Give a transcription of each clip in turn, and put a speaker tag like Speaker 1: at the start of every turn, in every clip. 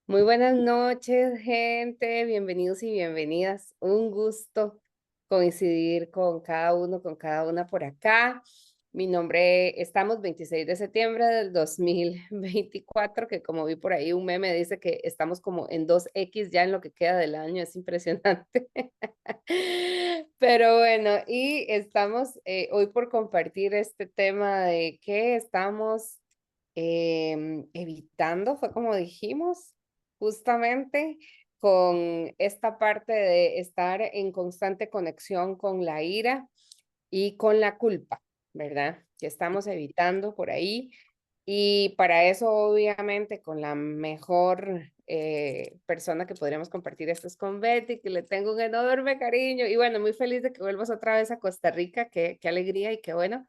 Speaker 1: Muy buenas noches, gente. Bienvenidos y bienvenidas. Un gusto coincidir con cada uno, con cada una por acá. Mi nombre, estamos 26 de septiembre del 2024, que como vi por ahí un meme dice que estamos como en 2X ya en lo que queda del año. Es impresionante. Pero bueno, y estamos hoy por compartir este tema de qué estamos evitando, fue como dijimos justamente con esta parte de estar en constante conexión con la ira y con la culpa, ¿verdad? Que estamos evitando por ahí. Y para eso, obviamente, con la mejor persona que podríamos compartir esto es con Betty, que le tengo un enorme cariño. Y bueno, muy feliz de que vuelvas otra vez a Costa Rica. Qué alegría y qué bueno.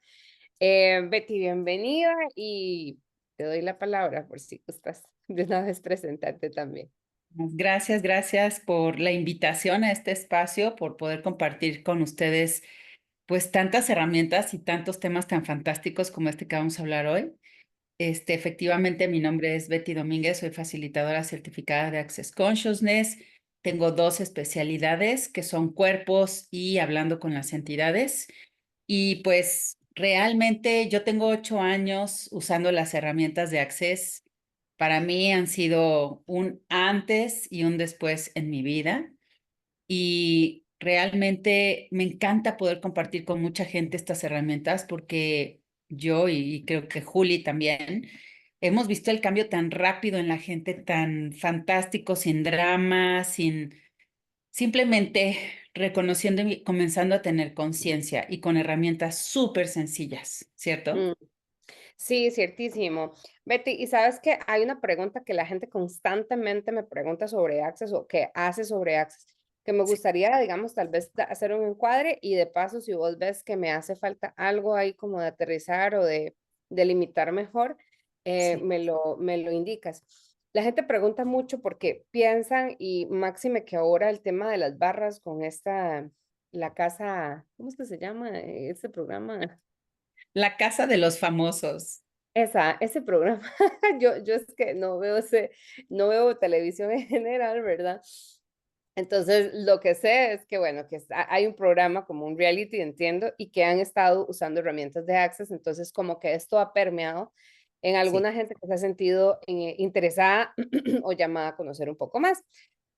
Speaker 1: Betty, bienvenida y te doy la palabra por si gustas de una vez presentarte también.
Speaker 2: Gracias, gracias por la invitación a este espacio, por poder compartir con ustedes pues tantas herramientas y tantos temas tan fantásticos como este que vamos a hablar hoy. Efectivamente, mi nombre es Betty Domínguez, soy facilitadora certificada de Access Consciousness. Tengo dos especialidades que son cuerpos y hablando con las entidades. Y pues realmente yo tengo 8 años usando las herramientas de Access. Para mí han sido un antes y un después en mi vida y realmente me encanta poder compartir con mucha gente estas herramientas porque yo y creo que Juli también hemos visto el cambio tan rápido en la gente, tan fantástico, sin drama, sin simplemente reconociendo y comenzando a tener conciencia y con herramientas súper sencillas, ¿cierto?
Speaker 1: Mm, sí, ciertísimo. Betty, y sabes que hay una pregunta que la gente constantemente me pregunta sobre Access o que hace sobre Access, que me
Speaker 2: Sí,
Speaker 1: gustaría, digamos, tal vez hacer un encuadre y de paso, si vos ves que me hace falta algo ahí como de aterrizar o de delimitar mejor,
Speaker 2: sí.
Speaker 1: me lo indicas. La gente pregunta mucho porque piensan, y máxime que ahora el tema de las barras con esta, la casa, ¿cómo es que se llama este programa?
Speaker 2: La casa de los famosos.
Speaker 1: Ese programa, yo es que no veo televisión en general, ¿verdad? Entonces, lo que sé es que, bueno, que hay un programa como un reality, entiendo, y que han estado usando herramientas de Access, entonces como que esto ha permeado en
Speaker 2: Sí,
Speaker 1: alguna gente que se ha sentido interesada o llamada a conocer un poco más.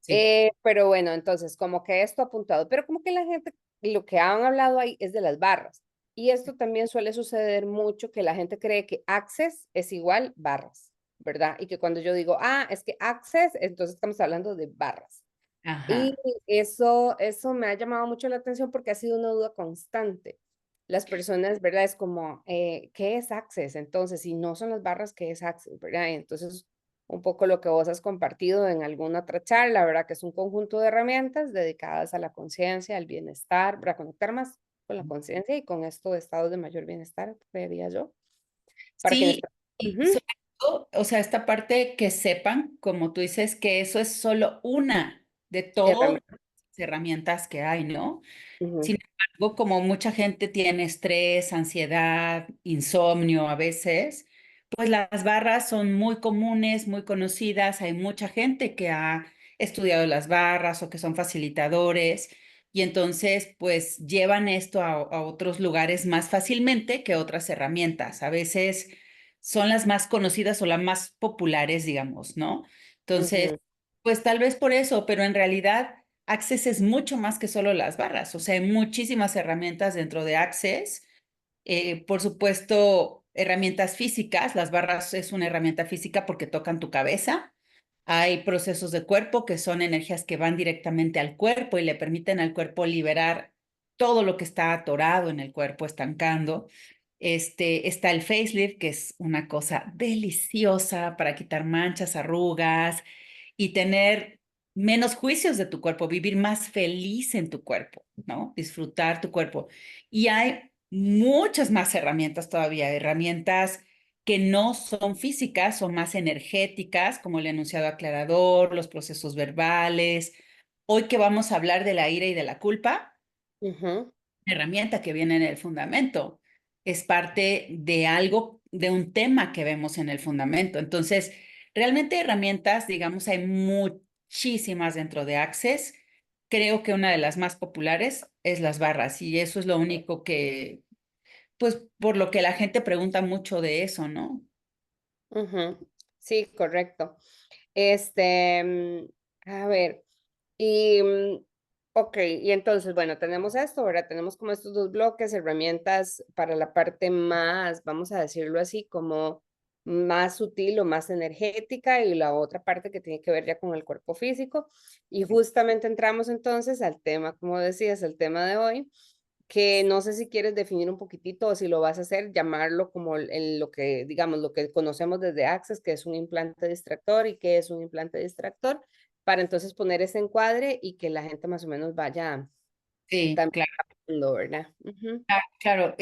Speaker 2: sí.
Speaker 1: Pero bueno, entonces como que esto ha apuntado, pero como que la gente, lo que han hablado ahí es de las barras. Y esto también suele suceder mucho, que la gente cree que access es igual barras, ¿verdad? Y que cuando yo digo, es que access, entonces estamos hablando de barras. Y
Speaker 2: Ajá.
Speaker 1: eso me ha llamado mucho la atención porque ha sido una duda constante. Las personas, ¿verdad? Es como, ¿qué es Access? Entonces, si no son las barras, ¿qué es Access? ¿Verdad? Entonces, un poco lo que vos has compartido en alguna otra charla, ¿verdad? Que es un conjunto de herramientas dedicadas a la conciencia, al bienestar, para conectar más con la conciencia y con esto de estados de mayor bienestar, creería yo, para quienes...
Speaker 2: Sí, y
Speaker 1: Ujú,
Speaker 2: sobre todo, o sea, esta parte que sepan, como tú dices, que eso es solo una de todas
Speaker 1: herramientas.
Speaker 2: las herramientas que hay, ¿no?
Speaker 1: Ujú,
Speaker 2: Sin embargo, como mucha gente tiene estrés, ansiedad, insomnio a veces, pues las barras son muy comunes, muy conocidas. Hay mucha gente que ha estudiado las barras o que son facilitadores y entonces pues llevan esto a otros lugares más fácilmente que otras herramientas. A veces son las más conocidas o las más populares, digamos, ¿no? Entonces,
Speaker 1: ujú,
Speaker 2: pues tal vez por eso, pero en realidad Access es mucho más que solo las barras, o sea, hay muchísimas herramientas dentro de Access. Por supuesto, herramientas físicas, las barras es una herramienta física porque tocan tu cabeza. Hay procesos de cuerpo que son energías que van directamente al cuerpo y le permiten al cuerpo liberar todo lo que está atorado en el cuerpo, estancando. Está el facelift, que es una cosa deliciosa para quitar manchas, arrugas y tener menos juicios de tu cuerpo, vivir más feliz en tu cuerpo, ¿no? Disfrutar tu cuerpo. Y hay muchas más herramientas todavía, herramientas que no son físicas, son más energéticas, como el enunciado aclarador, los procesos verbales. Hoy que vamos a hablar de la ira y de la culpa,
Speaker 1: ujú.
Speaker 2: herramienta que viene en el fundamento, es parte de algo, de un tema que vemos en el fundamento. Entonces, Realmente herramientas, digamos, hay muchísimas dentro de Access. Creo que una de las más populares es las barras y eso es lo único que, pues, por lo que la gente pregunta mucho de eso, ¿no?
Speaker 1: Ujú. Sí, correcto. Este, a ver, y, ok, y entonces, bueno, tenemos esto, ¿verdad? Tenemos como estos dos bloques, herramientas para la parte más, vamos a decirlo así, como más sutil o más energética, y la otra parte que tiene que ver ya con el cuerpo físico. Y justamente entramos entonces al tema, como decías, el tema de hoy, que no sé si quieres definir un poquitito o si lo vas a hacer, llamarlo como lo que, digamos, lo que conocemos desde Access, que es un implante distractor y qué es un implante distractor, para entonces poner ese encuadre y que la gente más o menos vaya
Speaker 2: Sí,
Speaker 1: también
Speaker 2: claro.
Speaker 1: captando, ¿verdad? Ujú,
Speaker 2: Claro,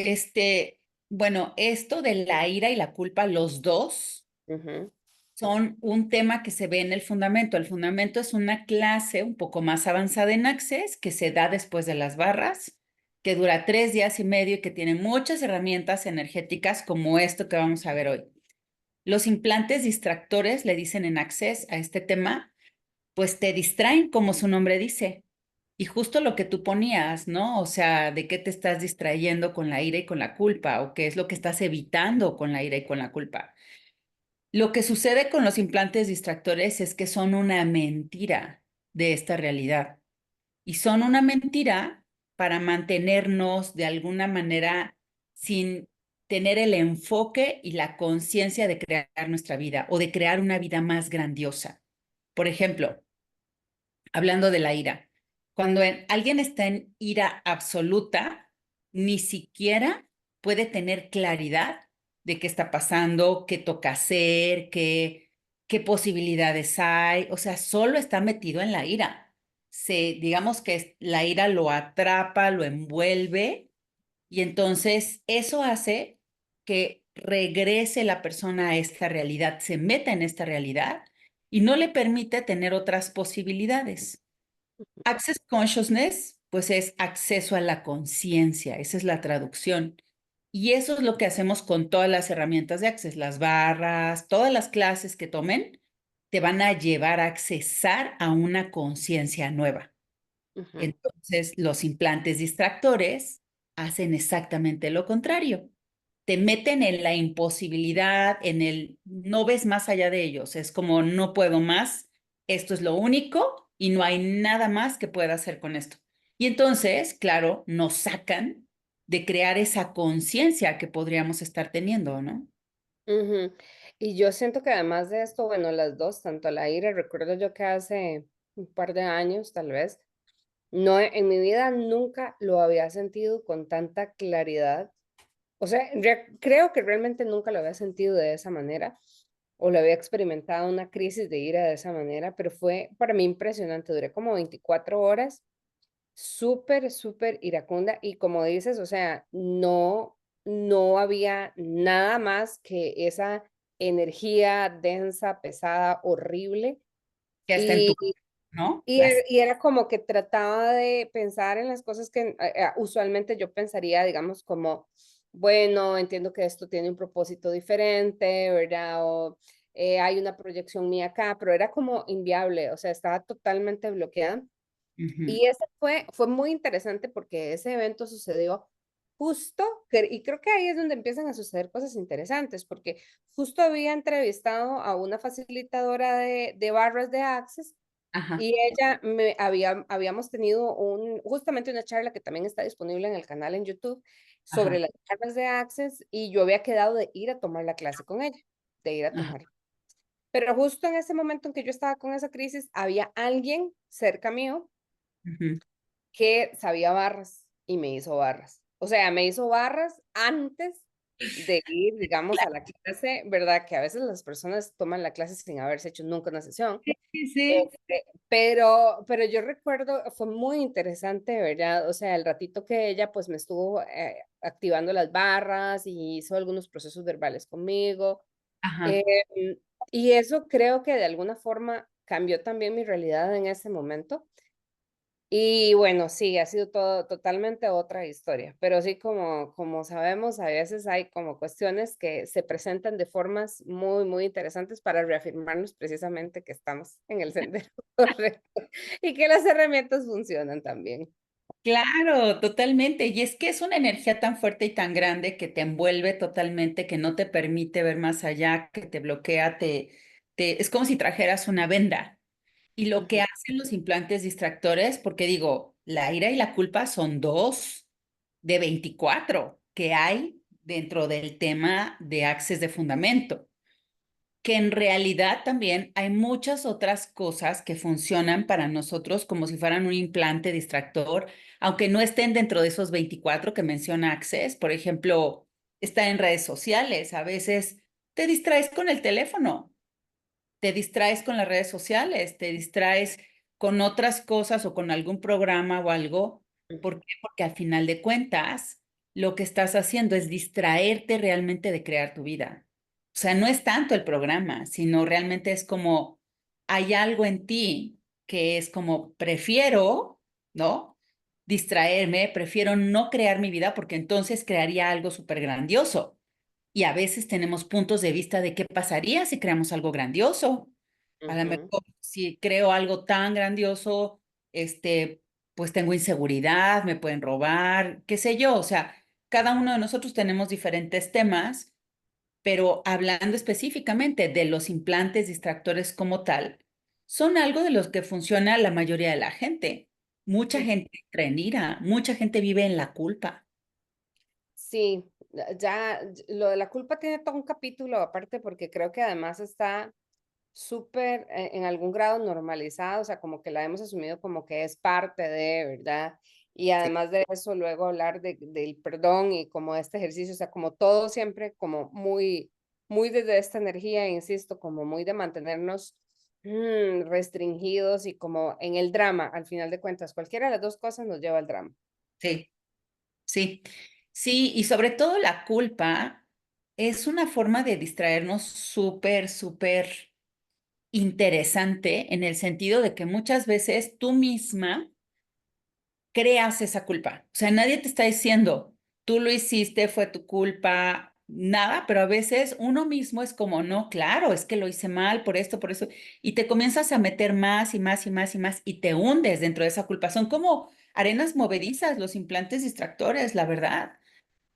Speaker 2: bueno, esto de la ira y la culpa, los dos
Speaker 1: ujú,
Speaker 2: son un tema que se ve en el fundamento. El fundamento es una clase un poco más avanzada en Access que se da después de las barras, que dura 3 días y medio y que tiene muchas herramientas energéticas como esto que vamos a ver hoy. Los implantes distractores, le dicen en Access a este tema, pues te distraen como su nombre dice. Y justo lo que tú ponías, ¿no? O sea, ¿de qué te estás distrayendo con la ira y con la culpa? ¿O qué es lo que estás evitando con la ira y con la culpa? Lo que sucede con los implantes distractores es que son una mentira de esta realidad. Y son una mentira para mantenernos de alguna manera sin tener el enfoque y la conciencia de crear nuestra vida o de crear una vida más grandiosa. Por ejemplo, hablando de la ira, cuando alguien está en ira absoluta, ni siquiera puede tener claridad de qué está pasando, qué toca hacer, qué posibilidades hay, o sea, solo está metido en la ira. Digamos que la ira lo atrapa, lo envuelve y entonces eso hace que regrese la persona a esta realidad, se meta en esta realidad y no le permite tener otras posibilidades. Access Consciousness, pues es acceso a la conciencia, esa es la traducción. Y eso es lo que hacemos con todas las herramientas de Access, las barras, todas las clases que tomen, te van a llevar a accesar a una conciencia nueva.
Speaker 1: ujú,
Speaker 2: Entonces, los implantes distractores hacen exactamente lo contrario. Te meten en la imposibilidad, no ves más allá de ellos. Es como, no puedo más, esto es lo único y no hay nada más que pueda hacer con esto. Y entonces, claro, nos sacan de crear esa conciencia que podríamos estar teniendo, ¿no?
Speaker 1: ujú. Y yo siento que además de esto, bueno, las dos, tanto la ira, recuerdo yo que hace un par de años, tal vez, no, en mi vida nunca lo había sentido con tanta claridad. O sea, creo que realmente nunca lo había sentido de esa manera o lo había experimentado una crisis de ira de esa manera, pero fue para mí impresionante. Duré como 24 horas, súper, súper iracunda y como dices, o sea, no había nada más que esa energía densa, pesada, horrible.
Speaker 2: Que está en tu,
Speaker 1: Y
Speaker 2: ¿no?
Speaker 1: y era como que trataba de pensar en las cosas que, usualmente yo pensaría, digamos, como, bueno, entiendo que esto tiene un propósito diferente, ¿verdad? O, hay una proyección mía acá, pero era como inviable, o sea, estaba totalmente bloqueada.
Speaker 2: Ujú.
Speaker 1: Y ese fue muy interesante porque ese evento sucedió justo, y creo que ahí es donde empiezan a suceder cosas interesantes, porque justo había entrevistado a una facilitadora de barras de Access
Speaker 2: Ajá,
Speaker 1: y ella habíamos tenido justamente una charla que también está disponible en el canal en YouTube sobre
Speaker 2: ajá,
Speaker 1: las charlas de Access y yo había quedado de ir a tomar la clase con ella, de ir a
Speaker 2: ajá.
Speaker 1: tomar. Pero justo en ese momento en que yo estaba con esa crisis, había alguien cerca mío
Speaker 2: Ujú.
Speaker 1: que sabía barras y me hizo barras. O sea, me hizo barras antes de ir, digamos, a la clase, ¿verdad? Que a veces las personas toman la clase sin haberse hecho nunca una sesión.
Speaker 2: Sí, sí.
Speaker 1: Pero yo recuerdo, fue muy interesante, ¿verdad? O sea, el ratito que ella pues me estuvo activando las barras y hizo algunos procesos verbales conmigo.
Speaker 2: Ajá.
Speaker 1: em, y eso creo que de alguna forma cambió también mi realidad en ese momento. Y bueno, sí, ha sido todo totalmente otra historia, pero sí, como sabemos, a veces hay como cuestiones que se presentan de formas muy, muy interesantes para reafirmarnos precisamente que estamos en el sendero correcto y que las herramientas funcionan también.
Speaker 2: Claro, totalmente. Y es que es una energía tan fuerte y tan grande que te envuelve totalmente, que no te permite ver más allá, que te bloquea, es como si trajeras una venda. Y lo que
Speaker 1: Ujú,
Speaker 2: hacen los implantes distractores, porque digo, la ira y la culpa son dos de 24 que hay dentro del tema de Access de Fundamento, que en realidad también hay muchas otras cosas que funcionan para nosotros como si fueran un implante distractor, aunque no estén dentro de esos 24 que menciona Access. Por ejemplo, está en redes sociales. A veces te distraes con el teléfono, te distraes con las redes sociales, te distraes con otras cosas o con algún programa o algo.
Speaker 1: ujú,
Speaker 2: ¿Por qué? Porque al final de cuentas, lo que estás haciendo es distraerte realmente de crear tu vida. O sea, no es tanto el programa, sino realmente es como hay algo en ti que es como prefiero, ¿no? Distraerme, prefiero no crear mi vida porque entonces crearía algo súper grandioso. Y a veces tenemos puntos de vista de qué pasaría si creamos algo grandioso. A lo
Speaker 1: ujú.
Speaker 2: mejor si creo algo tan grandioso, pues tengo inseguridad, me pueden robar, qué sé yo. O sea, cada uno de nosotros tenemos diferentes temas, pero hablando específicamente de los implantes distractores como tal, son algo de los que funciona la mayoría de la gente. Mucha
Speaker 1: Sí,
Speaker 2: gente entra en ira, mucha gente vive en la culpa.
Speaker 1: sí, lo de la culpa tiene todo un capítulo aparte porque creo que además está súper, en algún grado normalizado, o sea, como que la hemos asumido como que es parte de, ¿verdad? Y
Speaker 2: Sí,
Speaker 1: además de eso, luego hablar del perdón y como este ejercicio, o sea, como todo siempre como muy, muy desde esta energía, insisto, como muy de mantenernos restringidos y como en el drama, al final de cuentas, cualquiera de las dos cosas nos lleva al drama.
Speaker 2: sí. Sí, sí, y sobre todo la culpa es una forma de distraernos súper, súper interesante en el sentido de que muchas veces tú misma creas esa culpa. O sea, nadie te está diciendo, tú lo hiciste, fue tu culpa, nada, pero a veces uno mismo es como, no, claro, es que lo hice mal por eso, y te comienzas a meter más y más y más y más y te hundes dentro de esa culpa. Son como arenas movedizas los implantes distractores, la verdad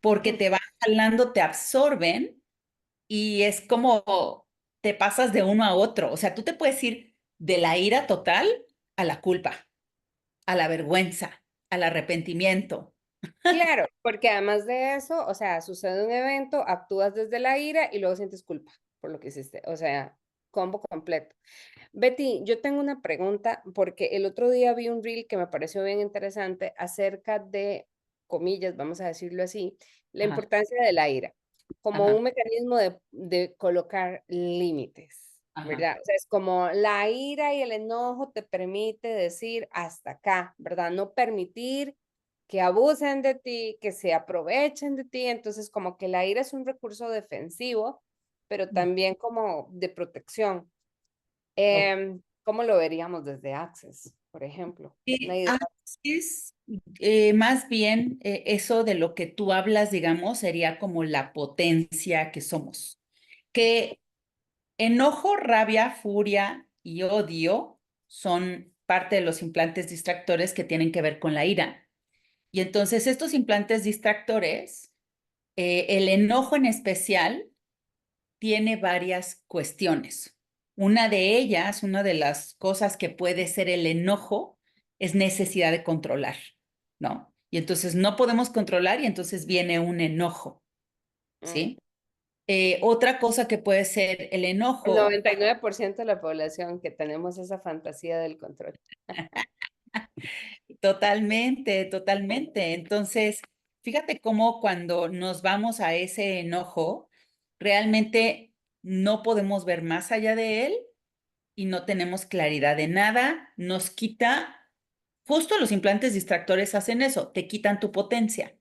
Speaker 2: porque te van jalando, te absorben y es como te pasas de uno a otro. O sea, tú te puedes ir de la ira total a la culpa, a la vergüenza, al arrepentimiento.
Speaker 1: Claro, porque además de eso, o sea, sucede un evento, actúas desde la ira y luego sientes culpa por lo que hiciste, o sea, combo completo. Betty, yo tengo una pregunta porque el otro día vi un reel que me pareció bien interesante acerca de, comillas, vamos a decirlo así, la
Speaker 2: Ajá,
Speaker 1: importancia de la ira como
Speaker 2: ajá,
Speaker 1: un mecanismo de colocar límites,
Speaker 2: ajá.
Speaker 1: ¿verdad? O sea, es como la ira y el enojo te permite decir hasta acá, ¿verdad? No permitir que abusen de ti, que se aprovechen de ti. Entonces, como que la ira es un recurso defensivo, pero también como de protección.
Speaker 2: Ok.
Speaker 1: ¿Cómo lo veríamos desde Access, por ejemplo? Una idea.
Speaker 2: Es más bien eso de lo que tú hablas, digamos, sería como la potencia que somos. Que enojo, rabia, furia y odio son parte de los implantes distractores que tienen que ver con la ira. Y entonces estos implantes distractores, el enojo en especial, tiene varias cuestiones. Una de ellas, una de las cosas que puede ser el enojo, es necesidad de controlar, ¿no? Y entonces no podemos controlar y entonces viene un enojo,
Speaker 1: Mm.
Speaker 2: ¿sí? Otra cosa que puede ser el
Speaker 1: El
Speaker 2: enojo.
Speaker 1: 99% de la población que tenemos esa fantasía del control.
Speaker 2: Totalmente, totalmente. Entonces, fíjate cómo cuando nos vamos a ese enojo, realmente no podemos ver más allá de él y no tenemos claridad de nada. Nos quita, justo los implantes distractores hacen eso, te quitan tu potencia.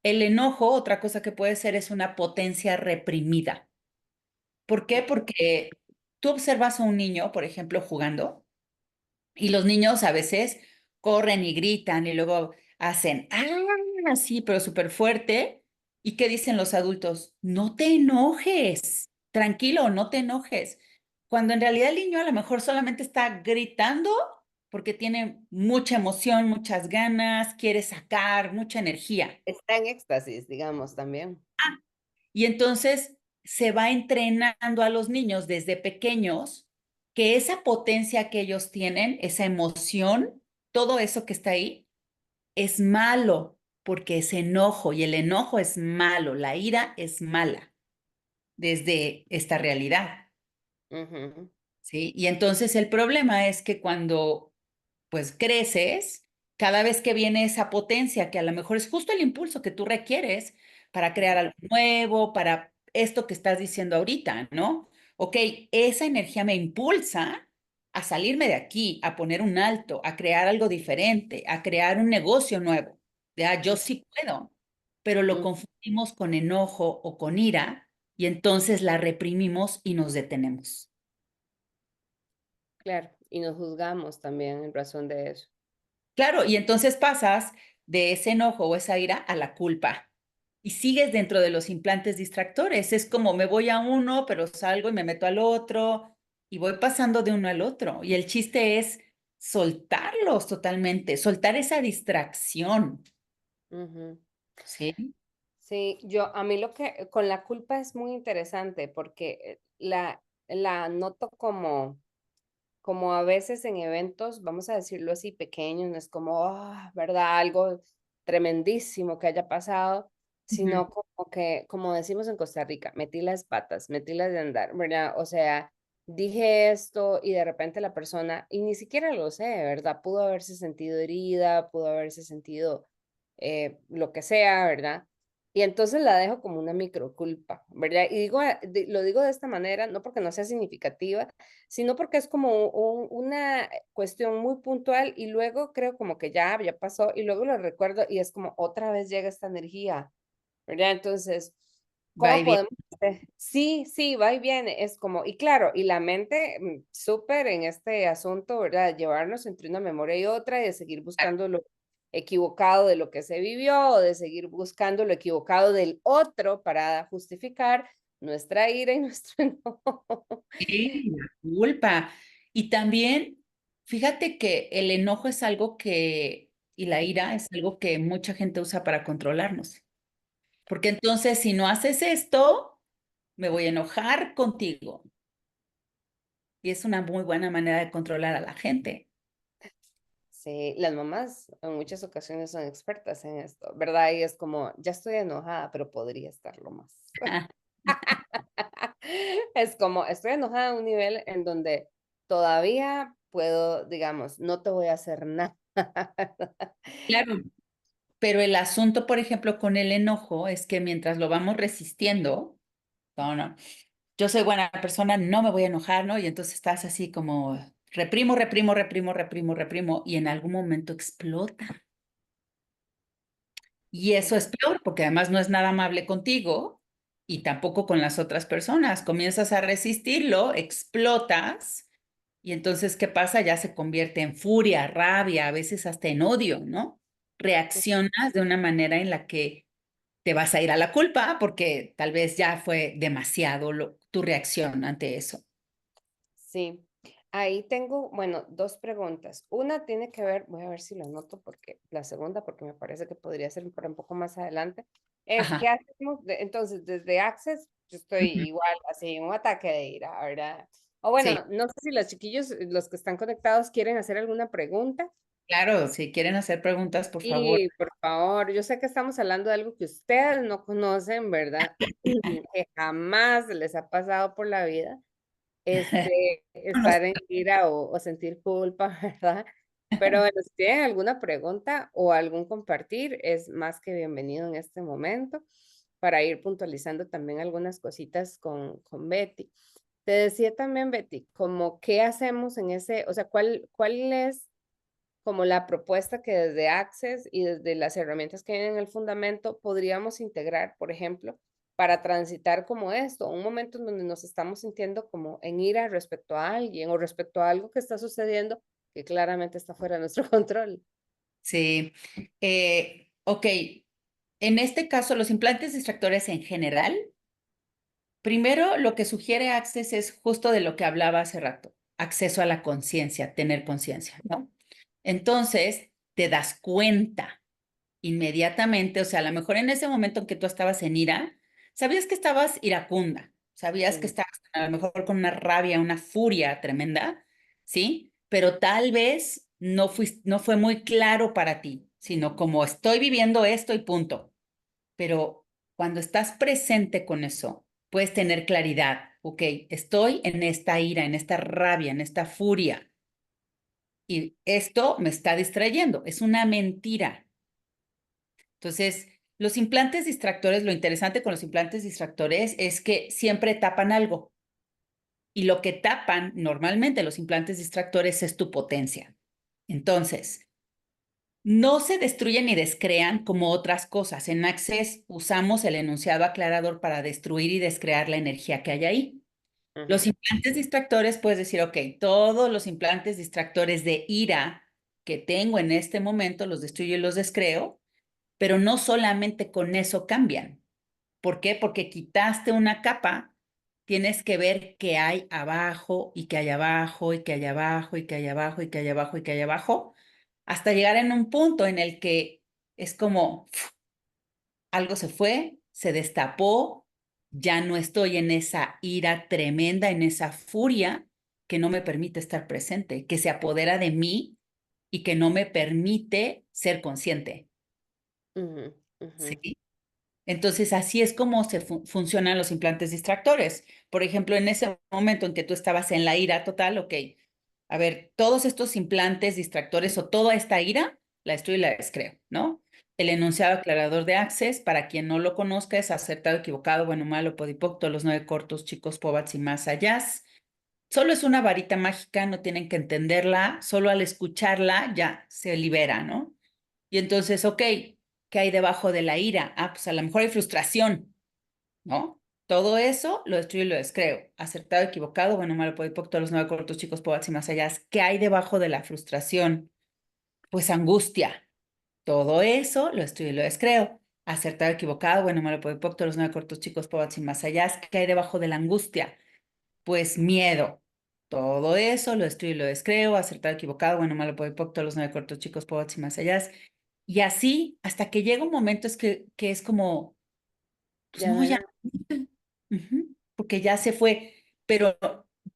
Speaker 2: El enojo, otra cosa que puede ser es una potencia reprimida. ¿Por qué? Porque tú observas a un niño, por ejemplo, jugando, y los niños a veces corren y gritan y luego hacen, así, pero súper fuerte. ¿Y qué dicen los adultos? No te enojes, tranquilo, no te enojes. Cuando en realidad el niño a lo mejor solamente está gritando porque tiene mucha emoción, muchas ganas, quiere sacar mucha energía.
Speaker 1: Está en éxtasis, digamos, también.
Speaker 2: Y entonces se va entrenando a los niños desde pequeños que esa potencia que ellos tienen, esa emoción, todo eso que está ahí, es malo porque es enojo y el enojo es malo, la ira es mala desde esta realidad,
Speaker 1: Ujú.
Speaker 2: ¿sí? Y entonces el problema es que cuando pues creces, cada vez que viene esa potencia, que a lo mejor es justo el impulso que tú requieres para crear algo nuevo, para esto que estás diciendo ahorita, ¿no? Ok, esa energía me impulsa a salirme de aquí, a poner un alto, a crear algo diferente, a crear un negocio nuevo. Ya, yo sí puedo, pero lo
Speaker 1: Mm,
Speaker 2: confundimos con enojo o con ira y entonces la reprimimos y nos detenemos.
Speaker 1: claro, y nos juzgamos también en razón de eso.
Speaker 2: Claro, y entonces pasas de ese enojo o esa ira a la culpa y sigues dentro de los implantes distractores. Es como me voy a uno, pero salgo y me meto al otro y voy pasando de uno al otro. Y el chiste es soltarlos totalmente, soltar esa distracción,
Speaker 1: Ujú.
Speaker 2: ¿sí?
Speaker 1: Sí, yo a mí lo que con la culpa es muy interesante porque la noto como a veces en eventos, vamos a decirlo así, pequeños, no es como, ¿verdad? Algo tremendísimo que haya pasado,
Speaker 2: Ujú.
Speaker 1: sino como que, como decimos en Costa Rica, metí las patas, metí las de andar, ¿verdad? O sea, dije esto y de repente la persona, y ni siquiera lo sé, ¿verdad? Pudo haberse sentido herida, pudo haberse sentido lo que sea, ¿verdad? Y entonces la dejo como una microculpa, ¿verdad? Y digo, lo digo de esta manera, no porque no sea significativa, sino porque es como una cuestión muy puntual y luego creo como que ya pasó y luego lo recuerdo y es como otra vez llega esta energía, ¿verdad? Entonces,
Speaker 2: Va
Speaker 1: ¿cómo
Speaker 2: y viene.
Speaker 1: podemos hacer? Sí, sí, va y viene, es como, y claro, y la mente súper en este asunto, ¿verdad? Llevarnos entre una memoria y otra y de seguir buscando lo equivocado de lo que se vivió o de seguir buscando lo equivocado del otro para justificar nuestra ira y nuestro enojo.
Speaker 2: Sí, la culpa. Y también, fíjate que el enojo es algo que, y la ira es algo que mucha gente usa para controlarnos. Porque entonces, si no haces esto, me voy a enojar contigo. Y es una muy buena manera de controlar a la gente.
Speaker 1: Sí, las mamás en muchas ocasiones son expertas en esto, ¿verdad? Y es como, ya estoy enojada, pero podría estarlo más. Es como, estoy enojada a un nivel en donde todavía puedo, digamos, no te voy a hacer nada.
Speaker 2: Claro, pero el asunto, por ejemplo, con el enojo es que mientras lo vamos resistiendo, no, no, yo soy buena persona, no me voy a enojar, ¿no? Y entonces estás así como reprimo, reprimo, reprimo, reprimo, reprimo, y en algún momento explota. Y eso es peor porque además no es nada amable contigo y tampoco con las otras personas. Comienzas a resistirlo, explotas y entonces, ¿qué pasa? Ya se convierte en furia, rabia, a veces hasta en odio, ¿no? Reaccionas de una manera en la que te vas a ir a la culpa porque tal vez ya fue demasiado tu reacción ante eso.
Speaker 1: Sí, ahí tengo, bueno, dos preguntas. Una tiene que ver, voy a ver si lo anoto porque la segunda, porque me parece que podría ser para un poco más adelante, es
Speaker 2: Ajá.
Speaker 1: ¿qué hacemos? Entonces, desde Access, yo estoy
Speaker 2: Ujú.
Speaker 1: igual, así, en un ataque de ira, ¿verdad? O bueno,
Speaker 2: Sí,
Speaker 1: no sé si los chiquillos, los que están conectados, quieren hacer alguna pregunta.
Speaker 2: claro, si quieren hacer preguntas, por favor.
Speaker 1: Y por favor, yo sé que estamos hablando de algo que ustedes no conocen, ¿verdad? Que jamás les ha pasado por la vida estar en ira o sentir culpa, ¿verdad? Pero bueno, si tienen alguna pregunta o algún compartir, es más que bienvenido en este momento para ir puntualizando también algunas cositas con Betty. Te decía también, Betty, como qué hacemos en ese, o sea, cuál es como la propuesta que desde Access y desde las herramientas que vienen en el fundamento podríamos integrar, por ejemplo, para transitar como esto, un momento en donde nos estamos sintiendo como en ira respecto a alguien o respecto a algo que está sucediendo que claramente está fuera de nuestro control.
Speaker 2: Sí. Ok. En este caso, los implantes distractores en general, primero lo que sugiere Access es justo de lo que hablaba hace rato, acceso a la conciencia, tener conciencia, ¿no? Entonces, te das cuenta inmediatamente, o sea, a lo mejor en ese momento en que tú estabas en ira, sabías que estabas iracunda, sabías que
Speaker 1: Ujú,
Speaker 2: estabas a lo mejor con una rabia, una furia tremenda, ¿sí? Pero tal vez no fue muy claro para ti, sino como estoy viviendo esto y punto. Pero cuando estás presente con eso, puedes tener claridad, ok, estoy en esta ira, en esta rabia, en esta furia, y esto me está distrayendo, es una mentira. Entonces, los implantes distractores, lo interesante con los implantes distractores es que siempre tapan algo. Y lo que tapan normalmente los implantes distractores es tu potencia. Entonces, no se destruyen ni descrean como otras cosas. En Access usamos el enunciado aclarador para destruir y descrear la energía que hay ahí. Los
Speaker 1: ujú,
Speaker 2: implantes distractores, puedes decir, ok, todos los implantes distractores de ira que tengo en este momento los destruyo y los descreo, pero no solamente con eso cambian. ¿Por qué? Porque quitaste una capa, tienes que ver qué hay abajo y qué hay abajo y qué hay abajo y qué hay abajo y qué hay abajo y qué hay abajo, hasta llegar en un punto en el que es como algo se fue, se destapó, ya no estoy en esa ira tremenda, en esa furia que no me permite estar presente, que se apodera de mí y que no me permite ser consciente.
Speaker 1: ujú, ujú.
Speaker 2: ¿Sí? Entonces, así es como funcionan los implantes distractores. Por ejemplo, en ese momento en que tú estabas en la ira total, ok, a ver, todos estos implantes distractores o toda esta ira, la estoy y la descreo, ¿no? El enunciado aclarador de Access, para quien no lo conozca, es acertado, equivocado, bueno, malo, podipocto, los 9 cortos, chicos, pobats y más allá. Solo es una varita mágica, no tienen que entenderla, solo al escucharla ya se libera, ¿no? Y entonces, ok, ¿qué hay debajo de la ira? Ah, pues a lo mejor hay frustración, ¿no? Todo eso lo destruyo y lo descreo. Acertado, equivocado, bueno, malo, podipocto, todos los 9 cortos, chicos, pobres y más allá. ¿Qué hay debajo de la frustración? Pues angustia. Todo eso lo destruyo y lo descreo. Acertado, equivocado, bueno, malo, podipocto, todos los 9 cortos, chicos, pobres y más allá. ¿Qué hay debajo de la angustia? Pues miedo. Todo eso lo destruyo y lo descreo. Acertado, equivocado, bueno, malo, podipocto, todos los 9 cortos, chicos, pobres y más allá. Y así hasta que llega un momento que es como, pues
Speaker 1: Ya no
Speaker 2: no,
Speaker 1: hay
Speaker 2: ya,
Speaker 1: nada.
Speaker 2: ujú, porque ya se fue, pero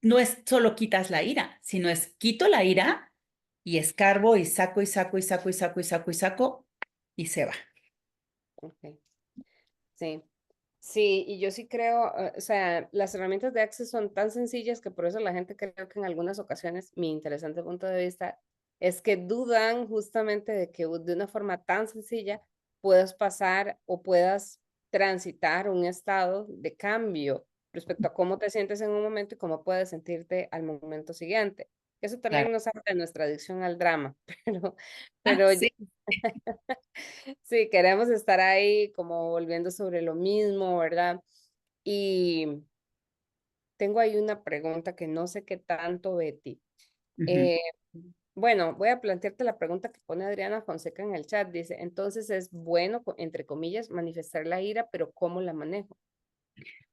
Speaker 2: no es solo quitas la ira, sino es quito la ira y escarbo y saco y saco y saco y saco y saco y saco y se va.
Speaker 1: Ok, sí. Sí, y yo sí creo, o sea, las herramientas de Access son tan sencillas que por eso la gente creo que en algunas ocasiones, mi interesante punto de vista, es que dudan justamente de que de una forma tan sencilla puedas pasar o puedas transitar un estado de cambio respecto a cómo te sientes en un momento y cómo puedes sentirte al momento siguiente. Eso
Speaker 2: Claro.
Speaker 1: también nos habla de nuestra adicción al drama, pero,
Speaker 2: Ah,
Speaker 1: pero
Speaker 2: sí.
Speaker 1: sí, queremos estar ahí como volviendo sobre lo mismo, ¿verdad? Y tengo ahí una pregunta que no sé qué tanto, Betty.
Speaker 2: Ujú.
Speaker 1: Eh, bueno, voy a plantearte la pregunta que pone Adriana Fonseca en el chat. Dice, entonces es bueno, entre comillas, manifestar la ira, pero ¿cómo la manejo?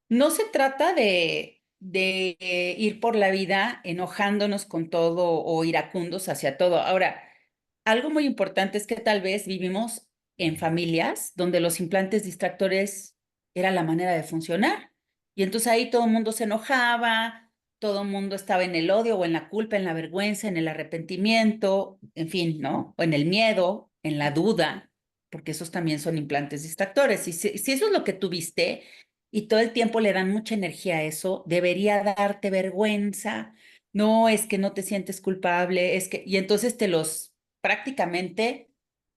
Speaker 2: No se trata de ir por la vida enojándonos con todo o iracundos hacia todo. Ahora, algo muy importante es que tal vez vivimos en familias donde los implantes distractores era la manera de funcionar. Y entonces ahí todo el mundo se enojaba, todo el mundo estaba en el odio o en la culpa, en la vergüenza, en el arrepentimiento, en fin, ¿no? O en el miedo, en la duda, porque esos también son implantes distractores. Y si eso es lo que tuviste y todo el tiempo le dan mucha energía a eso, debería darte vergüenza. No, es que no te sientes culpable, es que, y entonces prácticamente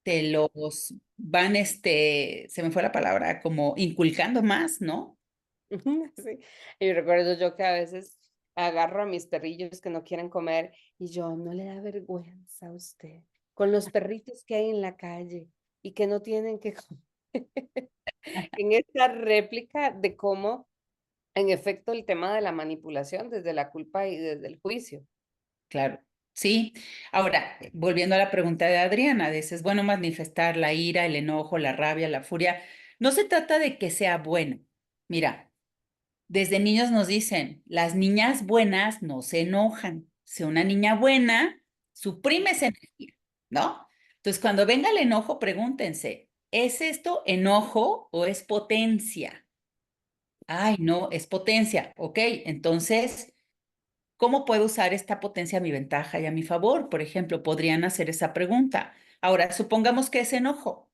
Speaker 2: te los van, se me fue la palabra, como inculcando más, ¿no?
Speaker 1: Sí. Y recuerdo yo que a veces agarro a mis perrillos que no quieren comer y yo, no le da vergüenza a usted con los perritos que hay en la calle y que no tienen que comer. En esta réplica de cómo, en efecto, el tema de la manipulación desde la culpa y desde el juicio.
Speaker 2: Claro. Sí. Ahora, volviendo a la pregunta de Adriana, dices, bueno, manifestar la ira, el enojo, la rabia, la furia. No se trata de que sea bueno. Mira, desde niños nos dicen, las niñas buenas no se enojan. Si una niña buena, suprime esa energía, ¿no? Entonces, cuando venga el enojo, pregúntense, ¿es esto enojo o es potencia? Ay, no, es potencia. Ok, entonces, ¿cómo puedo usar esta potencia a mi ventaja y a mi favor? Por ejemplo, podrían hacer esa pregunta. Ahora, supongamos que es enojo.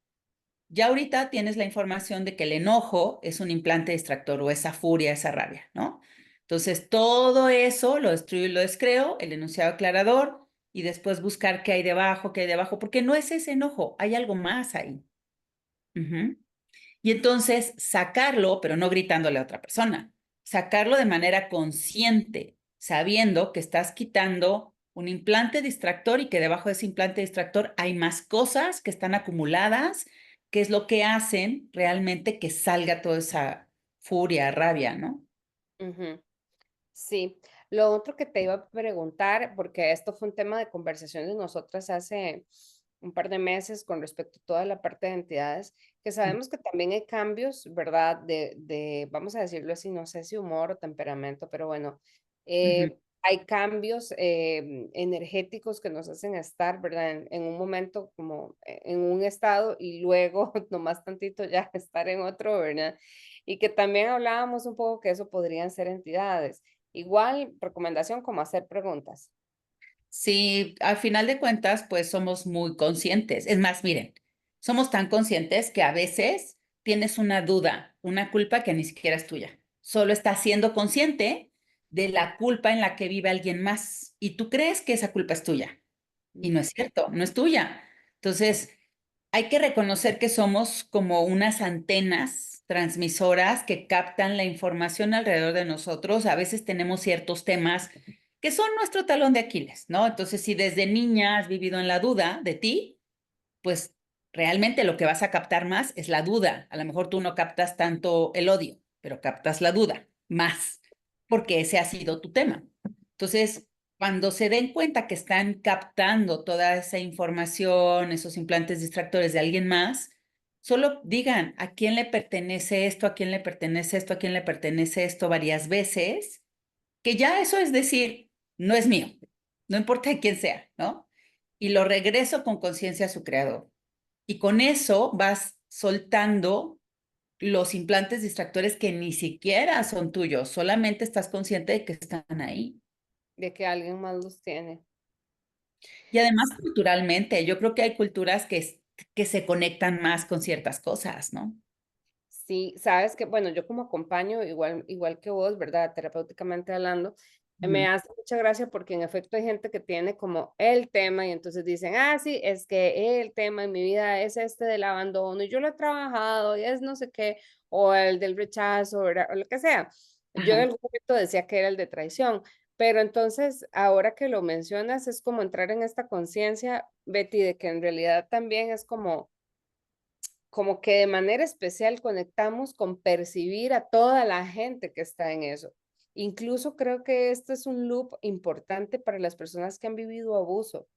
Speaker 2: Ya ahorita tienes la información de que el enojo es un implante distractor o esa furia, esa rabia, ¿no? Entonces, todo eso lo destruyo y lo descreo, el enunciado aclarador, y después buscar qué hay debajo, porque no es ese enojo, hay algo más ahí. Ujú. Y entonces sacarlo, pero no gritándole a otra persona, sacarlo de manera consciente, sabiendo que estás quitando un implante distractor y que debajo de ese implante distractor hay más cosas que están acumuladas, que es lo que hacen realmente que salga toda esa furia, rabia, ¿no?
Speaker 1: Ujú. Sí, lo otro que te iba a preguntar, porque esto fue un tema de conversación de nosotras hace un par de meses con respecto a toda la parte de entidades, que sabemos que también hay cambios, ¿verdad? Vamos a decirlo así, no sé si humor o temperamento, pero bueno,
Speaker 2: Ujú.
Speaker 1: hay cambios energéticos que nos hacen estar, ¿verdad? En un momento como en un estado y luego, nomás tantito ya estar en otro, ¿verdad? Y que también hablábamos un poco que eso podrían ser entidades. Igual, recomendación como hacer preguntas.
Speaker 2: Sí, al final de cuentas, pues somos muy conscientes. Es más, miren, somos tan conscientes que a veces tienes una duda, una culpa que ni siquiera es tuya. Solo estás siendo consciente de la culpa en la que vive alguien más y tú crees que esa culpa es tuya. Y no es cierto, no es tuya. Entonces, hay que reconocer que somos como unas antenas transmisoras que captan la información alrededor de nosotros. A veces tenemos ciertos temas que son nuestro talón de Aquiles, ¿no? Entonces, si desde niña has vivido en la duda de ti, pues realmente lo que vas a captar más es la duda. A lo mejor tú no captas tanto el odio, pero captas la duda más, porque ese ha sido tu tema. Entonces, cuando se den cuenta que están captando toda esa información, esos implantes distractores de alguien más, solo digan a quién le pertenece esto, a quién le pertenece esto, a quién le pertenece esto varias veces, que ya eso es decir, no es mío, no importa de quién sea, ¿no? Y lo regreso con conciencia a su creador. Y con eso vas soltando los implantes distractores que ni siquiera son tuyos, solamente estás consciente de que están ahí.
Speaker 1: De que alguien más los tiene.
Speaker 2: Y además culturalmente, yo creo que hay culturas que se conectan más con ciertas cosas, ¿no?
Speaker 1: Sí, sabes que, bueno, yo como acompaño, igual que vos, ¿verdad? Terapéuticamente hablando, me
Speaker 2: Ujú.
Speaker 1: hace mucha gracia porque en efecto hay gente que tiene como el tema y entonces dicen, ah, sí, es que el tema en mi vida es este del abandono y yo lo he trabajado y es no sé qué, o el del rechazo, ¿verdad? O lo que sea. Yo en
Speaker 2: Ajá.
Speaker 1: algún momento decía que era el de traición, pero entonces ahora que lo mencionas es como entrar en esta conciencia, Betty, de que en realidad también es como que de manera especial conectamos con percibir a toda la gente que está en eso. Incluso creo que este es un loop importante para las personas que han vivido abuso,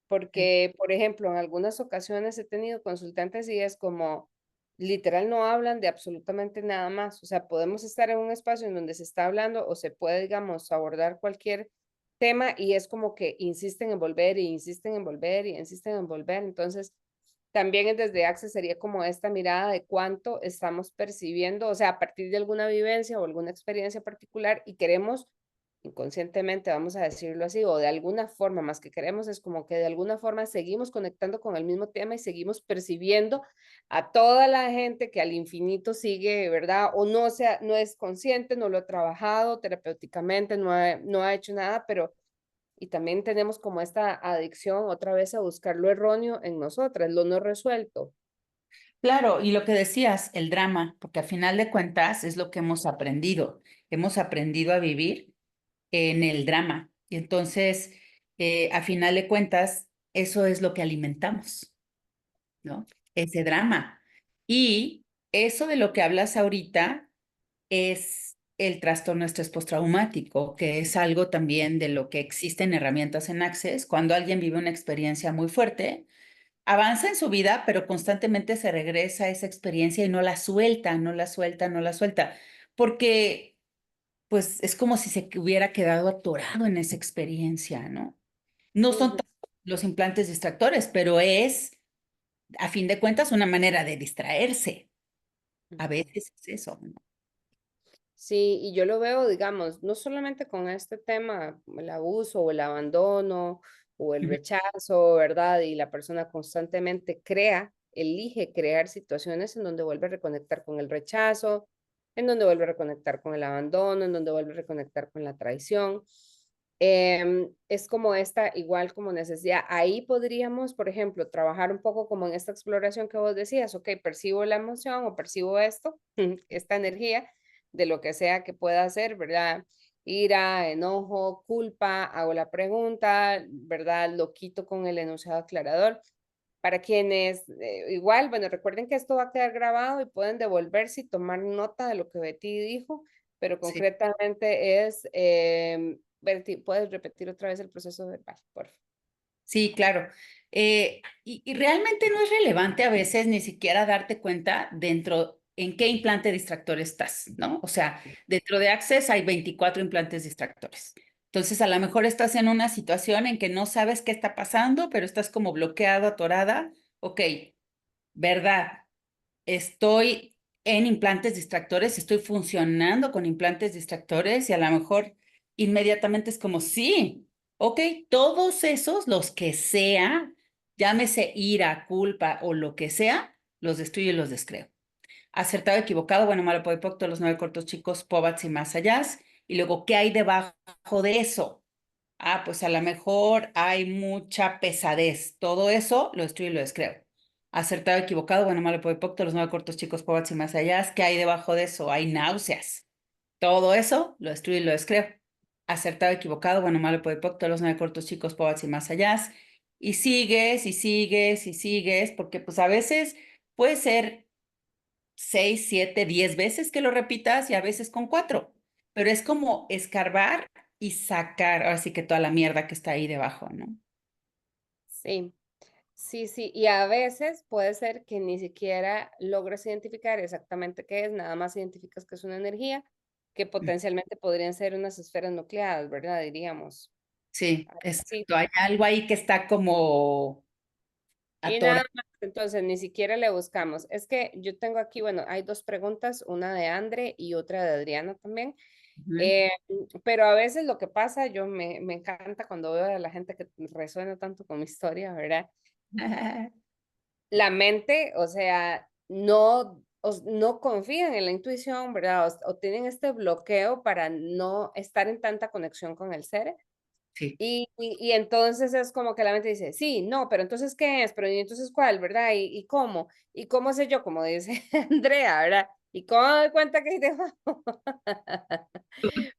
Speaker 1: porque, por ejemplo, en algunas ocasiones he tenido consultantes y es como, literal, no hablan de absolutamente nada más. O sea, podemos estar en un espacio en donde se está hablando o se puede, digamos, abordar cualquier tema y es como que insisten en volver y insisten en volver y insisten en volver. Entonces, también es desde Access sería como esta mirada de cuánto estamos percibiendo, o sea, a partir de alguna vivencia o alguna experiencia particular y queremos inconscientemente, vamos a decirlo así, o de alguna forma, más que queremos, es como que de alguna forma seguimos conectando con el mismo tema y seguimos percibiendo a toda la gente que al infinito sigue, ¿verdad? O no sea, no es consciente, no lo ha trabajado terapéuticamente, no ha hecho nada, pero y también tenemos como esta adicción otra vez a buscar lo erróneo en nosotras, lo no resuelto.
Speaker 2: Claro, y lo que decías, el drama, porque a final de cuentas es lo que hemos aprendido. Hemos aprendido a vivir en el drama. Y entonces, a final de cuentas, eso es lo que alimentamos, ¿no? Ese drama. Y eso de lo que hablas ahorita es el trastorno estrés postraumático, que es algo también de lo que existen herramientas en Access. Cuando alguien vive una experiencia muy fuerte, avanza en su vida, pero constantemente se regresa a esa experiencia y no la suelta, no la suelta, no la suelta, porque pues es como si se hubiera quedado atorado en esa experiencia, ¿no? No son
Speaker 1: Ujú,
Speaker 2: tanto los implantes distractores, pero es, a fin de cuentas, una manera de distraerse. A
Speaker 1: ujú.
Speaker 2: veces es eso, ¿no?
Speaker 1: Sí, y yo lo veo, digamos, no solamente con este tema, el abuso o el abandono o el
Speaker 2: Ujú.
Speaker 1: rechazo, ¿verdad? Y la persona constantemente elige crear situaciones en donde vuelve a reconectar con el rechazo, en donde vuelve a reconectar con el abandono, en donde vuelve a reconectar con la traición. Es como esta, igual como necesidad. Ahí podríamos, por ejemplo, trabajar un poco como en esta exploración que vos decías, ok, percibo la emoción o percibo esto, esta energía de lo que sea que pueda hacer, ¿verdad? Ira, enojo, culpa, hago la pregunta, ¿verdad? Lo quito con el enunciado aclarador. Para quienes, igual, bueno, recuerden que esto va a quedar grabado y pueden devolverse y tomar nota de lo que Betty dijo, pero
Speaker 2: Sí.
Speaker 1: concretamente es, Betty, ¿puedes repetir otra vez el proceso verbal, por favor?
Speaker 2: Sí, claro. Y realmente no es relevante a veces ni siquiera darte cuenta dentro en qué implante distractor estás, ¿no? O sea, dentro de Access hay 24 implantes distractores. Entonces, a lo mejor estás en una situación en que no sabes qué está pasando, pero estás como bloqueado, atorada. Ok, ¿verdad? Estoy en implantes distractores, estoy funcionando con implantes distractores y a lo mejor inmediatamente es como, sí, ok, todos esos, los que sea, llámese ira, culpa o lo que sea, los destruyo y los descreo. Acertado, equivocado, bueno, malo, todos los 9 cortos chicos, pobats y más allá. Y luego, ¿qué hay debajo de eso? Ah, pues a lo mejor hay mucha pesadez. Todo eso lo destruyo y lo descreo. Acertado, equivocado, bueno, malo, todos los 9 cortos chicos, pobats y más allá. ¿Qué hay debajo de eso? Hay náuseas. Todo eso lo destruyo y lo descreo. Acertado, equivocado, bueno, malo, todos los 9 cortos chicos, pobats y más allá. Y sigues y sigues y sigues, porque pues a veces puede ser 6, 7, 10 veces que lo repitas y a veces con 4. Pero es como escarbar y sacar, así que toda la mierda que está ahí debajo, ¿no?
Speaker 1: Sí, sí, sí, y a veces puede ser que ni siquiera logres identificar exactamente qué es, nada más identificas que es una energía que potencialmente podrían ser unas esferas nucleadas, ¿verdad? Diríamos.
Speaker 2: Sí,
Speaker 1: Algo así.
Speaker 2: exacto. Hay algo ahí que está como
Speaker 1: Y nada
Speaker 2: atorado.
Speaker 1: más, entonces ni siquiera le buscamos. Es que yo tengo aquí, bueno, hay dos preguntas, una de Andre y otra de Adriana también. Eh, pero a veces lo que pasa, me encanta cuando veo a la gente que resuena tanto con mi historia, ¿verdad? La mente, o sea, no confían en la intuición, ¿verdad? O tienen este bloqueo para no estar en tanta conexión con el ser.
Speaker 2: Sí,
Speaker 1: Y entonces es como que la mente dice, sí, no, pero entonces, ¿qué es? Pero ¿y entonces cuál, verdad? ¿Y cómo? ¿Y cómo sé yo? Como dice Andrea, ¿verdad? ¿Y cómo me doy cuenta que hay debajo?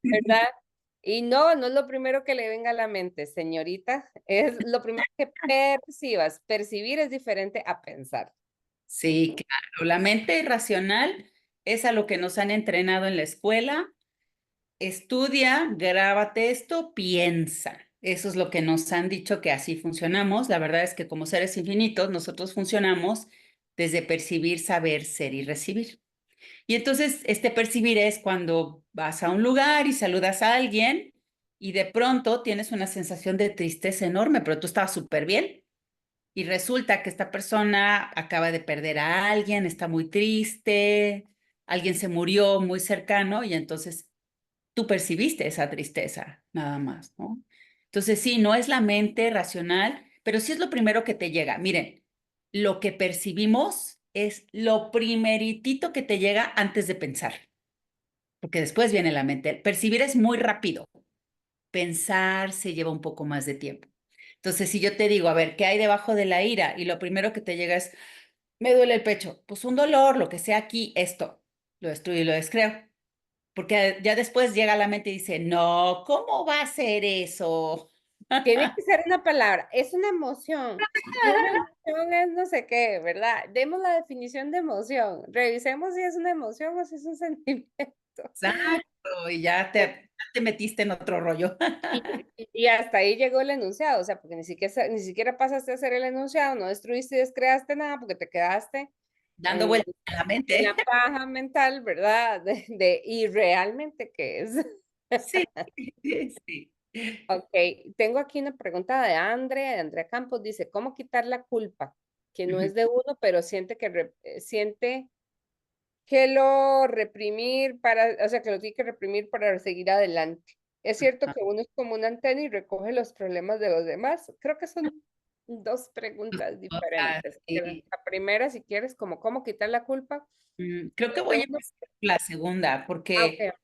Speaker 1: ¿Verdad? Y no, no es lo primero que le venga a la mente, señorita. Es lo primero que percibas. Percibir es diferente a pensar.
Speaker 2: sí, claro. La mente irracional es a lo que nos han entrenado en la escuela. Estudia, grábate esto, piensa. Eso es lo que nos han dicho que así funcionamos. La verdad es que como seres infinitos, nosotros funcionamos desde percibir, saber, ser y recibir. Y entonces, este percibir es cuando vas a un lugar y saludas a alguien y de pronto tienes una sensación de tristeza enorme, pero tú estabas súper bien y resulta que esta persona acaba de perder a alguien, está muy triste, alguien se murió muy cercano y entonces tú percibiste esa tristeza, nada más, ¿no? Entonces, sí, no es la mente racional, pero sí es lo primero que te llega. Miren, lo que percibimos es lo primeritito que te llega antes de pensar, porque después viene la mente. Percibir es muy rápido, pensar se lleva un poco más de tiempo. Entonces, si yo te digo, a ver, ¿qué hay debajo de la ira? Y lo primero que te llega es, me duele el pecho, pues un dolor, lo que sea aquí, esto, lo destruyo y lo descreo. Porque ya después llega a la mente y dice, no, ¿cómo va a ser eso?
Speaker 1: Tiene que ser una palabra, es una emoción. Y una emoción es no sé qué, ¿verdad? Demos la definición de emoción. Revisemos si es una emoción o si es un sentimiento.
Speaker 2: Exacto, y ya te metiste en otro rollo.
Speaker 1: Y hasta ahí llegó el enunciado, o sea, porque ni siquiera pasaste a hacer el enunciado, no destruiste y descreaste nada, porque te quedaste
Speaker 2: Dando
Speaker 1: en,
Speaker 2: vueltas a la
Speaker 1: en
Speaker 2: mente.
Speaker 1: la paja mental, ¿verdad? ¿Y realmente qué es?
Speaker 2: Sí, sí.
Speaker 1: Ok, tengo aquí una pregunta de Andrea Campos, dice, ¿cómo quitar la culpa? Que no
Speaker 2: Ujú.
Speaker 1: es de uno, pero siente que lo reprimir para, o sea, que lo tiene que reprimir para seguir adelante. Es cierto
Speaker 2: Ajá.
Speaker 1: que uno es como una antena y recoge los problemas de los demás. Creo que son dos preguntas
Speaker 2: Cosas,
Speaker 1: diferentes. La
Speaker 2: sí.
Speaker 1: primera, si quieres, como cómo quitar la culpa
Speaker 2: Creo que
Speaker 1: de
Speaker 2: voy a
Speaker 1: uno.
Speaker 2: empezar por la segunda,
Speaker 1: Ah,
Speaker 2: porque
Speaker 1: ok.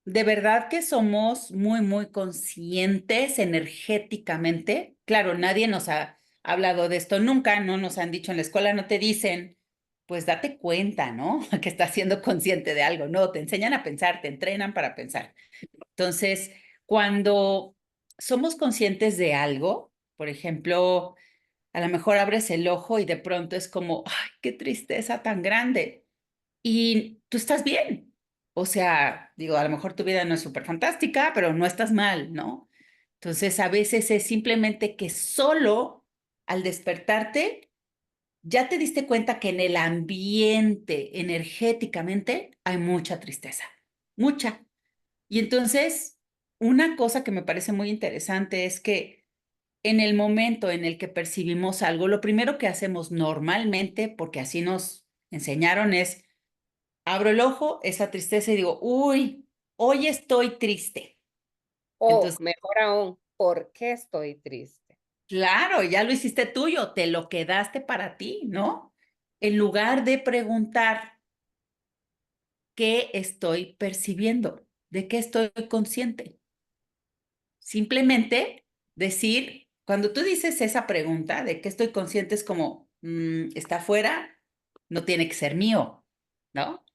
Speaker 2: de verdad que somos muy, muy conscientes energéticamente. Claro, nadie nos ha hablado de esto nunca, no nos han dicho en la escuela, no te dicen, pues date cuenta, ¿no? Que estás siendo consciente de algo, no, te enseñan a pensar, te entrenan para pensar. Entonces, cuando somos conscientes de algo, por ejemplo, a lo mejor abres el ojo y de pronto es como, ay, qué tristeza tan grande. Y tú estás bien. O sea, digo, a lo mejor tu vida no es súper fantástica, pero no estás mal, ¿no? Entonces, a veces es simplemente que solo al despertarte, ya te diste cuenta que en el ambiente, energéticamente, hay mucha tristeza, mucha. Y entonces, una cosa que me parece muy interesante es que en el momento en el que percibimos algo, lo primero que hacemos normalmente, porque así nos enseñaron, es abro el ojo, esa tristeza y digo, uy, hoy estoy triste.
Speaker 1: O
Speaker 2: Entonces,
Speaker 1: mejor aún, ¿por qué estoy triste?
Speaker 2: claro, ya lo hiciste tuyo, te lo quedaste para ti, ¿no? En lugar de preguntar qué estoy percibiendo, de qué estoy consciente. Simplemente decir, cuando tú dices esa pregunta de qué estoy consciente, es como, está afuera, no tiene que ser mío, ¿no?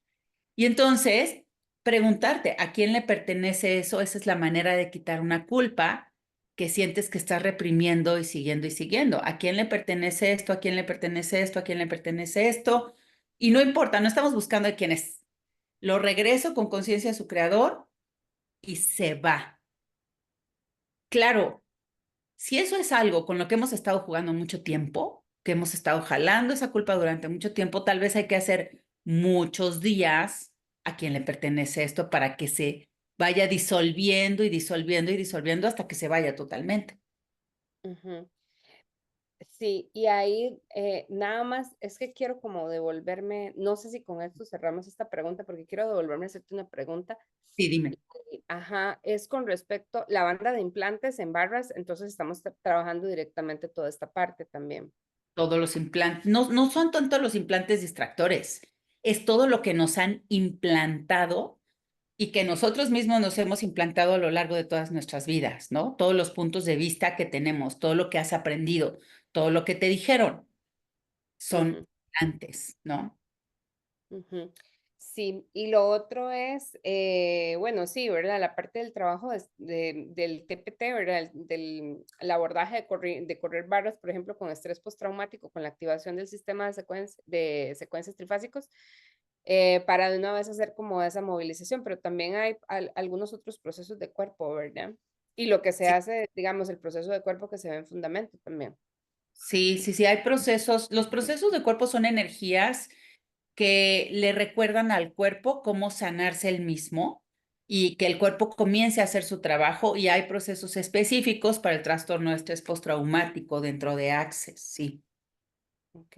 Speaker 2: Y entonces, preguntarte, ¿a quién le pertenece eso? Esa es la manera de quitar una culpa que sientes que estás reprimiendo y siguiendo y siguiendo. ¿A quién le pertenece esto? ¿A quién le pertenece esto? ¿A quién le pertenece esto? Y no importa, no estamos buscando de quién es. Lo regreso con conciencia a su creador y se va. Claro, si eso es algo con lo que hemos estado jugando mucho tiempo, que hemos estado jalando esa culpa durante mucho tiempo, tal vez hay que hacer muchos días a quien le pertenece esto para que se vaya disolviendo y disolviendo y disolviendo hasta que se vaya totalmente.
Speaker 1: Ujú. Sí, y ahí nada más, es que quiero como devolverme, no sé si con esto cerramos esta pregunta, porque quiero devolverme a hacerte una pregunta.
Speaker 2: Sí, dime.
Speaker 1: Ajá, es con respecto la banda de implantes en barras, entonces estamos trabajando directamente toda esta parte también.
Speaker 2: Todos los implantes, no, no son tanto los implantes distractores, es todo lo que nos han implantado y que nosotros mismos nos hemos implantado a lo largo de todas nuestras vidas, ¿no? Todos los puntos de vista que tenemos, todo lo que has aprendido, todo lo que te dijeron son
Speaker 1: Ujú,
Speaker 2: antes, ¿no?
Speaker 1: ujú. Sí, y lo otro es, bueno, sí, ¿verdad? La parte del trabajo del TPT, ¿verdad? El abordaje de correr barras, por ejemplo, con estrés postraumático, con la activación del sistema de secuencias trifásicos, para de una vez hacer como esa movilización, pero también hay algunos otros procesos de cuerpo, ¿verdad? Y lo que se
Speaker 2: Sí,
Speaker 1: hace, digamos, el proceso de cuerpo que se ve en fundamento también.
Speaker 2: sí, sí, sí, hay procesos. Los procesos de cuerpo son energías que le recuerdan al cuerpo cómo sanarse el mismo y que el cuerpo comience a hacer su trabajo y hay procesos específicos para el trastorno de estrés postraumático dentro de Access, sí.
Speaker 1: Ok.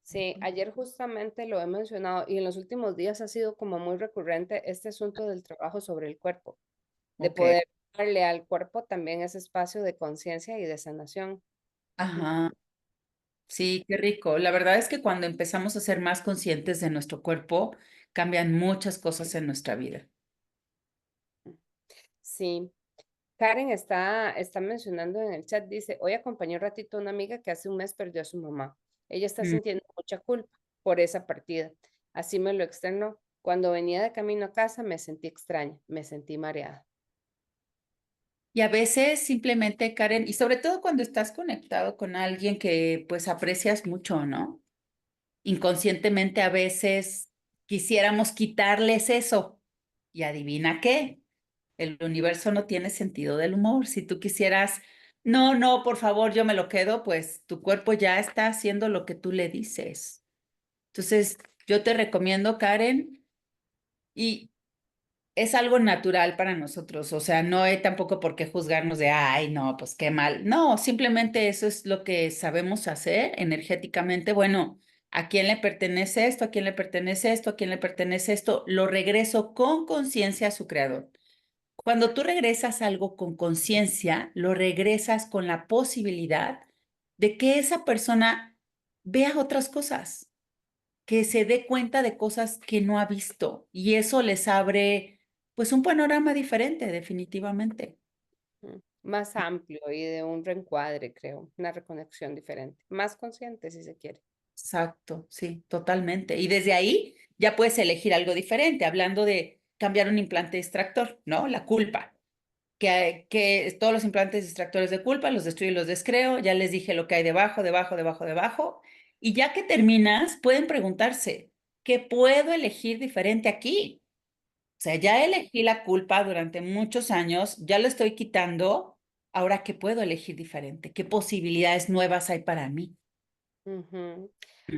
Speaker 1: Sí, ayer justamente lo he mencionado y en los últimos días ha sido como muy recurrente este asunto del trabajo sobre el cuerpo, de
Speaker 2: Ok.
Speaker 1: poder darle al cuerpo también ese espacio de conciencia y de sanación.
Speaker 2: Ajá. Sí, qué rico. La verdad es que cuando empezamos a ser más conscientes de nuestro cuerpo, cambian muchas cosas en nuestra vida.
Speaker 1: Sí, Karen está mencionando en el chat, dice, hoy acompañé un ratito a una amiga que hace un mes perdió a su mamá. Ella está
Speaker 2: Mm.
Speaker 1: sintiendo mucha culpa por esa partida. Así me lo externó. Cuando venía de camino a casa me sentí extraña, me sentí mareada.
Speaker 2: Y a veces simplemente, Karen, y sobre todo cuando estás conectado con alguien que pues aprecias mucho, ¿no? Inconscientemente a veces quisiéramos quitarles eso. Y adivina qué, el universo no tiene sentido del humor. Si tú quisieras, no, no, por favor, yo me lo quedo, pues tu cuerpo ya está haciendo lo que tú le dices. Entonces, yo te recomiendo, Karen, y es algo natural para nosotros, o sea, no hay tampoco por qué juzgarnos de, ay, no, pues qué mal. No, simplemente eso es lo que sabemos hacer energéticamente. Bueno, ¿a quién le pertenece esto? ¿A quién le pertenece esto? ¿A quién le pertenece esto? Lo regreso con conciencia a su creador. Cuando tú regresas algo con conciencia, lo regresas con la posibilidad de que esa persona vea otras cosas, que se dé cuenta de cosas que no ha visto y eso les abre pues un panorama diferente, definitivamente.
Speaker 1: Más amplio y de un reencuadre, creo, una reconexión diferente, más consciente si se quiere.
Speaker 2: Exacto, sí, totalmente. Y desde ahí ya puedes elegir algo diferente, hablando de cambiar un implante extractor, ¿no? La culpa. Que todos los implantes extractores de culpa los destruyo y los descreo. Ya les dije lo que hay debajo, debajo, debajo, debajo. Y ya que terminas, pueden preguntarse, ¿qué puedo elegir diferente aquí? O sea, ya elegí la culpa durante muchos años, ya lo estoy quitando. Ahora, ¿qué puedo elegir diferente? ¿Qué posibilidades nuevas hay para mí?
Speaker 1: Ujú.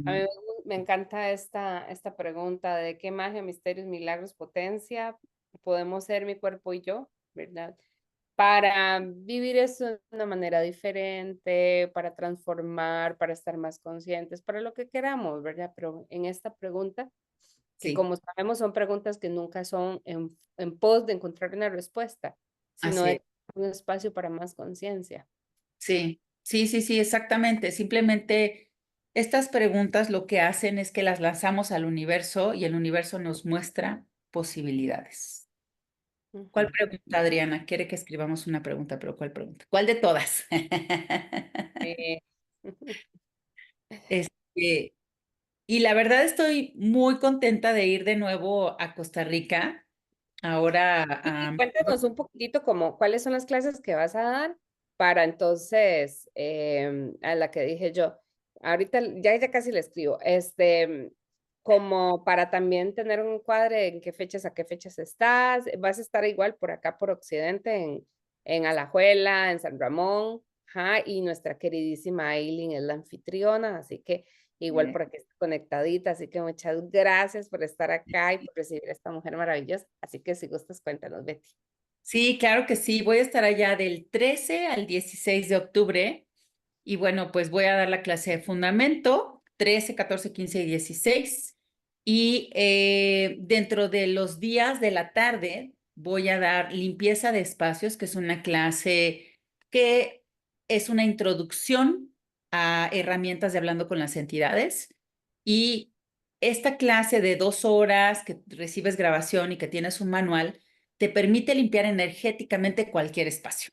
Speaker 1: A mí
Speaker 2: Ujú.
Speaker 1: me encanta esta pregunta de qué magia, misterios, milagros, potencia podemos ser mi cuerpo y yo, ¿verdad? Para vivir eso de una manera diferente, para transformar, para estar más conscientes, para lo que queramos, ¿verdad? Pero en esta pregunta, que
Speaker 2: Sí,
Speaker 1: como sabemos son preguntas que nunca son en pos de encontrar una respuesta, sino
Speaker 2: así es.
Speaker 1: de un espacio para más conciencia.
Speaker 2: Sí, sí, sí, sí, exactamente. Simplemente estas preguntas lo que hacen es que las lanzamos al universo y el universo nos muestra posibilidades. ¿Cuál
Speaker 1: Ujú.
Speaker 2: pregunta, Adriana? Quiere que escribamos una pregunta, pero ¿cuál pregunta? ¿Cuál de todas?
Speaker 1: Eh,
Speaker 2: Este, y la verdad estoy muy contenta de ir de nuevo a Costa Rica. Ahora,
Speaker 1: Y cuéntanos un poquitito como cuáles son las clases que vas a dar para entonces, a la que dije yo, ahorita ya casi le escribo, como para también tener un cuadre en qué fechas a qué fechas estás, vas a estar igual por acá por Occidente, en Alajuela, en San Ramón, ajá, y nuestra queridísima Aileen es la anfitriona, así que igual por aquí está conectadita, así que muchas gracias por estar acá y por recibir a esta mujer maravillosa. Así que si gustas, cuéntanos, Betty.
Speaker 2: sí, claro que sí. Voy a estar allá del 13 al 16 de octubre. Y bueno, pues voy a dar la clase de fundamento, 13, 14, 15 y 16. Y dentro de los días de la tarde voy a dar limpieza de espacios, que es una clase que es una introducción a herramientas de hablando con las entidades. Y esta clase de 2 horas que recibes grabación y que tienes un manual, te permite limpiar energéticamente cualquier espacio.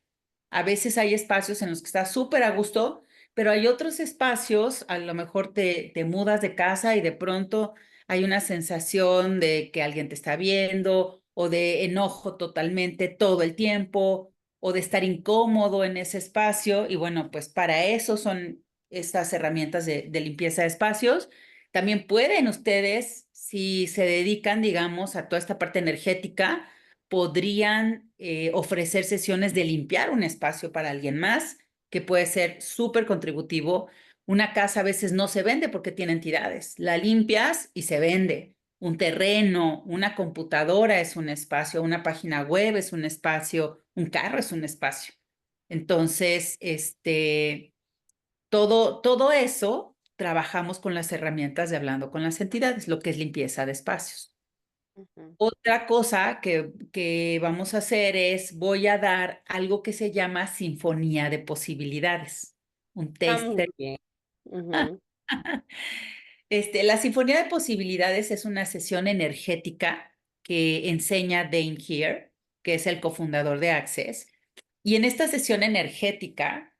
Speaker 2: A veces hay espacios en los que estás súper a gusto, pero hay otros espacios, a lo mejor te mudas de casa y de pronto hay una sensación de que alguien te está viendo o de enojo totalmente todo el tiempo o de estar incómodo en ese espacio. Y bueno, pues para eso son estas herramientas de limpieza de espacios. También pueden ustedes, si se dedican, digamos, a toda esta parte energética, podrían ofrecer sesiones de limpiar un espacio para alguien más, que puede ser súper contributivo. Una casa a veces no se vende porque tiene entidades. La limpias y se vende. Un terreno, una computadora es un espacio, una página web es un espacio, un carro es un espacio. Entonces, todo eso trabajamos con las herramientas de hablando con las entidades, lo que es limpieza de espacios.
Speaker 1: Ujú.
Speaker 2: Otra cosa que vamos a hacer es, voy a dar algo que se llama Sinfonía de Posibilidades, un
Speaker 1: Ah, muy
Speaker 2: taster.
Speaker 1: bien. Ujú.
Speaker 2: La Sinfonía de Posibilidades es una sesión energética que enseña Dane Here, que es el cofundador de Access. Y en esta sesión energética,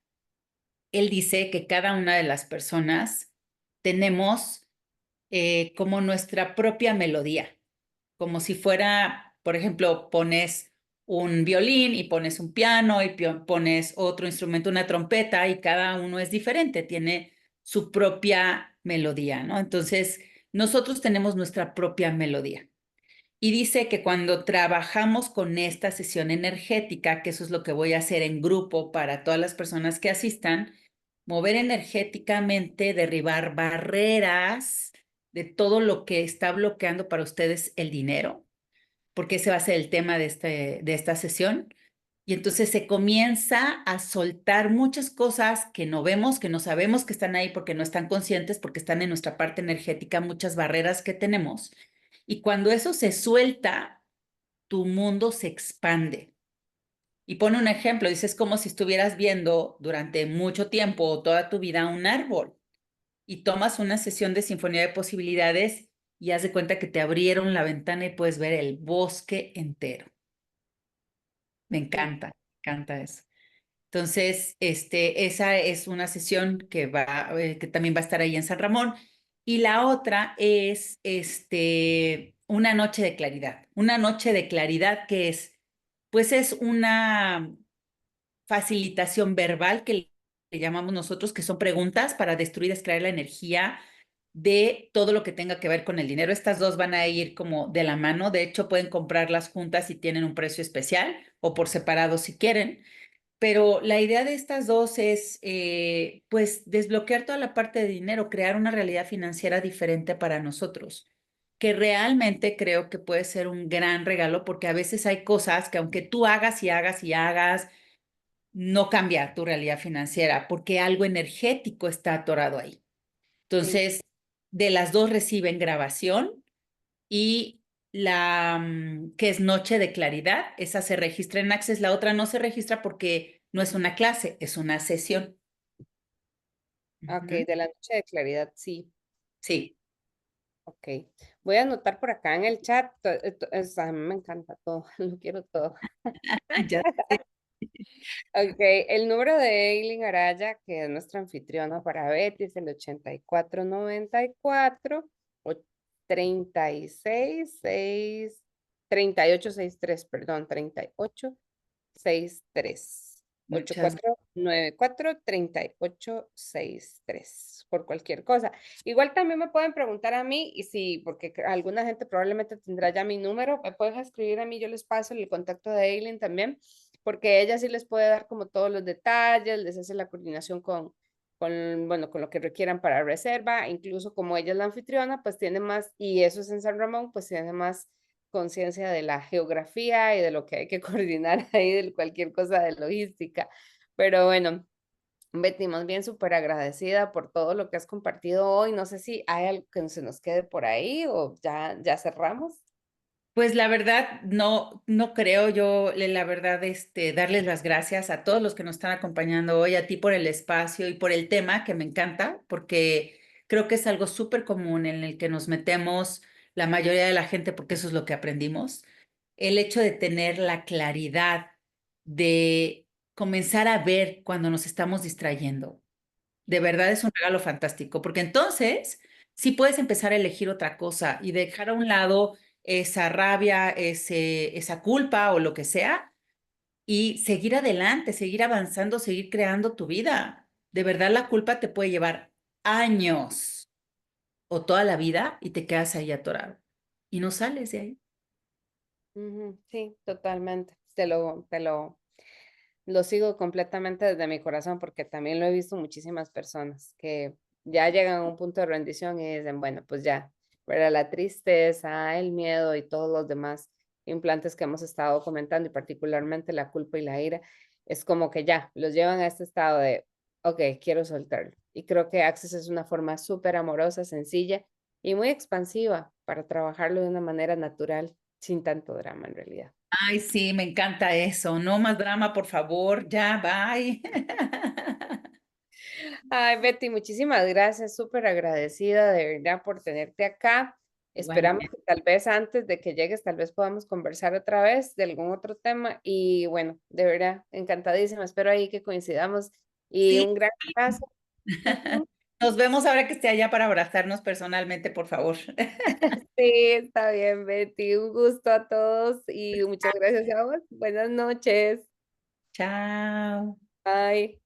Speaker 2: él dice que cada una de las personas tenemos como nuestra propia melodía, como si fuera, por ejemplo, pones un violín y pones un piano y pones otro instrumento, una trompeta, y cada uno es diferente, tiene su propia melodía, ¿no? Entonces, nosotros tenemos nuestra propia melodía. Y dice que cuando trabajamos con esta sesión energética, que eso es lo que voy a hacer en grupo para todas las personas que asistan, mover energéticamente, derribar barreras de todo lo que está bloqueando para ustedes el dinero, porque ese va a ser el tema de esta sesión. Y entonces se comienza a soltar muchas cosas que no vemos, que no sabemos que están ahí porque no están conscientes, porque están en nuestra parte energética, muchas barreras que tenemos. Y cuando eso se suelta, tu mundo se expande. Y pone un ejemplo, dices como si estuvieras viendo durante mucho tiempo o toda tu vida un árbol y tomas una sesión de sinfonía de posibilidades y haz de cuenta que te abrieron la ventana y puedes ver el bosque entero.
Speaker 1: Mm.
Speaker 2: Me encanta eso. Entonces, esa es una sesión que también va a estar ahí en San Ramón. Y la otra es, una noche de claridad. Una noche de claridad que es, pues es una facilitación verbal que le llamamos nosotros, que son preguntas para destruir, extraer la energía de todo lo que tenga que ver con el dinero. Estas dos van a ir como de la mano. De hecho, pueden comprarlas juntas si tienen un precio especial o por separado si quieren. Pero la idea de estas dos es, pues, desbloquear toda la parte de dinero, crear una realidad financiera diferente para nosotros, que realmente creo que puede ser un gran regalo, porque a veces hay cosas que aunque tú hagas y hagas y hagas, no cambia tu realidad financiera, porque algo energético está atorado ahí.
Speaker 1: Sí.
Speaker 2: Entonces, de las dos reciben grabación y que es Noche de Claridad, esa se registra en Access, la otra no se registra porque no es una clase, es una sesión.
Speaker 1: Ok,
Speaker 2: Ujú.
Speaker 1: de la noche de claridad, sí.
Speaker 2: Sí,
Speaker 1: Ok. Voy a anotar por acá en el chat. A mí me encanta todo, lo quiero todo.
Speaker 2: ya sé.
Speaker 1: Ok, el número de Eileen Araya, que es nuestra anfitriona para Betty, es el 8494 o 3863, perdón, 3863.
Speaker 2: Muchas
Speaker 1: 8494-3863, por cualquier cosa. Igual también me pueden preguntar a mí, y si, porque alguna gente probablemente tendrá ya mi número, me pueden escribir a mí, yo les paso el contacto de Eileen también, porque ella sí les puede dar como todos los detalles, les hace la coordinación bueno, con lo que requieran para reserva, incluso como ella es la anfitriona, pues tiene más, y eso es en San Ramón, pues tiene más conciencia de la geografía y de lo que hay que coordinar ahí, de cualquier cosa de logística. Pero bueno, Betty, más bien súper agradecida por todo lo que has compartido hoy. No sé si hay algo que se nos quede por ahí o ya cerramos.
Speaker 2: Pues la verdad, no, no creo yo, la verdad, darles las gracias a todos los que nos están acompañando hoy, a ti por el espacio y por el tema que me encanta, porque creo que es algo súper común en el que nos metemos la mayoría de la gente, porque eso es lo que aprendimos. El hecho de tener la claridad de comenzar a ver cuando nos estamos distrayendo. De verdad es un regalo fantástico, porque entonces sí puedes empezar a elegir otra cosa y dejar a un lado esa rabia, esa culpa o lo que sea, y seguir adelante, seguir avanzando, seguir creando tu vida. De verdad la culpa te puede llevar años o toda la vida y te quedas ahí atorado y no sales de ahí.
Speaker 1: Ujú, sí, totalmente. Lo sigo completamente desde mi corazón porque también lo he visto muchísimas personas que ya llegan a un punto de rendición y dicen, bueno, pues ya, pero la tristeza, el miedo y todos los demás implantes que hemos estado comentando y particularmente la culpa y la ira, es como que ya los llevan a este estado de, ok, quiero soltarlo. Y creo que Access es una forma súper amorosa, sencilla y muy expansiva para trabajarlo de una manera natural, sin tanto drama en realidad.
Speaker 2: Ay, sí, me encanta eso. No más drama, por favor. Ya, bye.
Speaker 1: Ay, Betty, muchísimas gracias, súper agradecida de verdad por tenerte acá. Esperamos
Speaker 2: Igualmente.
Speaker 1: que tal vez antes de que llegues, tal vez podamos conversar otra vez de algún otro tema y bueno, de verdad, encantadísima, espero ahí que coincidamos y
Speaker 2: Sí.
Speaker 1: un gran abrazo. Ujú.
Speaker 2: Nos vemos ahora que esté allá para abrazarnos personalmente, por favor.
Speaker 1: Sí, está bien, Betty, un gusto a todos y muchas gracias a vos. Buenas noches.
Speaker 2: Chao.
Speaker 1: Bye.